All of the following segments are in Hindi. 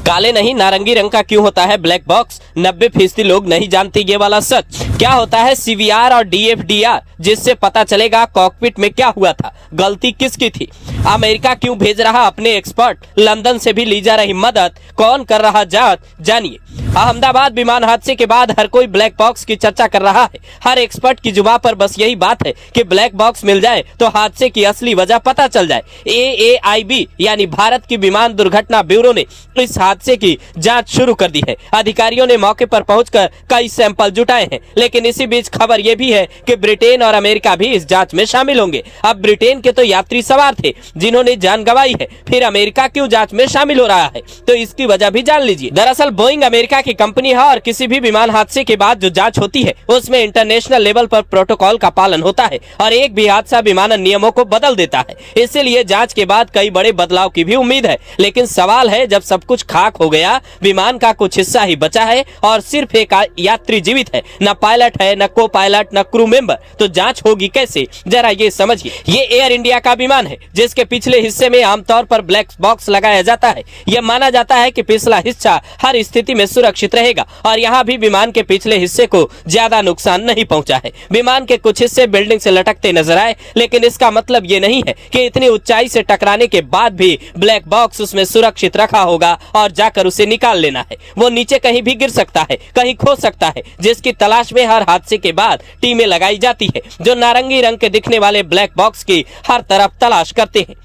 काले नहीं नारंगी रंग का क्यों होता है ब्लैक बॉक्स? 90% लोग नहीं जानते ये वाला सच। क्या होता है CVR और DFDR, जिससे पता चलेगा कॉकपिट में क्या हुआ था, गलती किसकी थी? अमेरिका क्यों भेज रहा अपने एक्सपर्ट? लंदन से भी ली जा रही मदद, कौन कर रहा जांच? जानिए। अहमदाबाद विमान हादसे के बाद हर कोई ब्लैक बॉक्स की चर्चा कर रहा है। हर एक्सपर्ट की जुबान पर बस यही बात है कि ब्लैक बॉक्स मिल जाए तो हादसे की असली वजह पता चल जाए। AAIB यानी भारत की विमान दुर्घटना ब्यूरो ने इस हादसे की जांच शुरू कर दी है। अधिकारियों ने मौके पर पहुंचकर कई सैंपल जुटाए हैं, लेकिन इसी बीच खबर यह भी है कि ब्रिटेन और अमेरिका भी इस जांच में शामिल होंगे। अब ब्रिटेन के तो यात्री सवार थे जिन्होंने जान गंवाई है, फिर अमेरिका क्यों जांच में शामिल हो रहा है, तो इसकी वजह भी जान लीजिए। दरअसल बोइंग अमेरिका की कंपनी है और किसी भी विमान हादसे के बाद जो जांच होती है उसमें इंटरनेशनल लेवल पर प्रोटोकॉल का पालन होता है और एक भी हादसा विमानन नियमों को बदल देता है। इसीलिए जांच के बाद कई बड़े बदलाव की भी उम्मीद है। लेकिन सवाल है, जब सब कुछ खाक हो गया, विमान का कुछ हिस्सा ही बचा है और सिर्फ एक यात्री जीवित है, न पायलट है, न को पायलट, न क्रू मेंबर, तो जांच होगी कैसे? जरा ये समझिए। ये एयर इंडिया का विमान है जिसके पिछले हिस्से में आमतौर पर ब्लैक बॉक्स लगाया जाता है। यह माना जाता है कि पिछला हिस्सा हर स्थिति में सुरक्षित रहेगा और यहाँ भी विमान के पिछले हिस्से को ज्यादा नुकसान नहीं पहुंचा है। विमान के कुछ हिस्से बिल्डिंग से लटकते नजर आए, लेकिन इसका मतलब ये नहीं है कि इतनी ऊंचाई से टकराने के बाद भी ब्लैक बॉक्स उसमें सुरक्षित रखा होगा और जाकर उसे निकाल लेना है। वो नीचे कहीं भी गिर सकता है, कहीं खो सकता है, जिसकी तलाश में हर हादसे के बाद टीमें लगाई जाती है जो नारंगी रंग के दिखने वाले ब्लैक बॉक्स की हर तरफ तलाश करते हैं।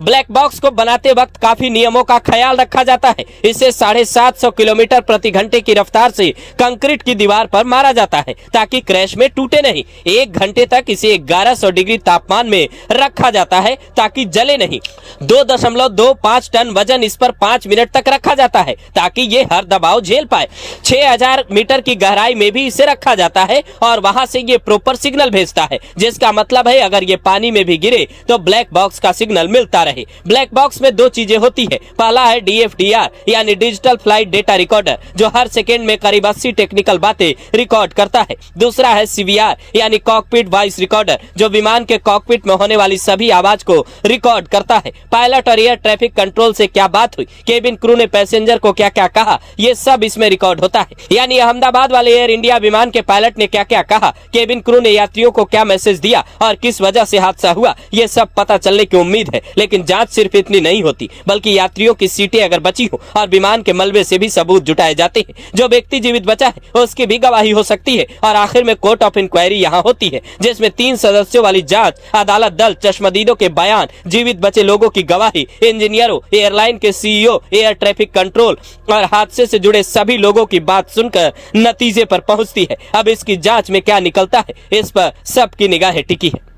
ब्लैक बॉक्स को बनाते वक्त काफी नियमों का ख्याल रखा जाता है। इसे 750 किलोमीटर प्रति घंटे की रफ्तार से कंक्रीट की दीवार पर मारा जाता है ताकि क्रैश में टूटे नहीं। 1 घंटे तक इसे 1100 डिग्री तापमान में रखा जाता है ताकि जले नहीं। 2.25 टन वजन इस पर 5 मिनट तक रखा जाता है ताकि ये हर दबाव झेल पाए। 6000 मीटर की गहराई में भी इसे रखा जाता है और वहां से ये प्रॉपर सिग्नल भेजता है, जिसका मतलब है अगर ये पानी में भी गिरे तो ब्लैक बॉक्स का सिग्नल मिलता रहे। ब्लैक बॉक्स में 2 चीजें होती है। पहला है DFDR यानी डिजिटल फ्लाइट डेटा रिकॉर्डर, जो हर सेकेंड में करीब 80 टेक्निकल बातें रिकॉर्ड करता है। दूसरा है CVR यानी कॉकपिट वॉइस रिकॉर्डर, जो विमान के कॉकपिट में होने वाली सभी आवाज को रिकॉर्ड करता है। पायलट और एयर ट्रैफिक कंट्रोल से क्या बात हुई, केबिन क्रू ने पैसेंजर को क्या क्या कहा, ये सब इसमें रिकॉर्ड होता है। यानी अहमदाबाद वाले एयर इंडिया विमान के पायलट ने क्या क्या कहा, केबिन क्रू ने यात्रियों को क्या मैसेज दिया और किस वजह से हादसा हुआ, ये सब पता चलने की उम्मीद है। लेकिन जांच सिर्फ इतनी नहीं होती, बल्कि यात्रियों की सीटें अगर बची हो और विमान के मलबे से भी सबूत जुटाए जाते हैं। जो व्यक्ति जीवित बचा है उसकी भी गवाही हो सकती है और आखिर में कोर्ट ऑफ इंक्वायरी यहाँ होती है, जिसमें 3 सदस्यों वाली जांच, अदालत दल, चश्मदीदों के बयान, जीवित बचे लोगों की गवाही, इंजीनियरों, एयरलाइन के CEO, एयर ट्रैफिक कंट्रोल और हादसे से जुड़े सभी लोगों की बात सुनकर नतीजे पर पहुंचती है। अब इसकी जांच में क्या निकलता है, इस पर सबकी निगाहें टिकी है।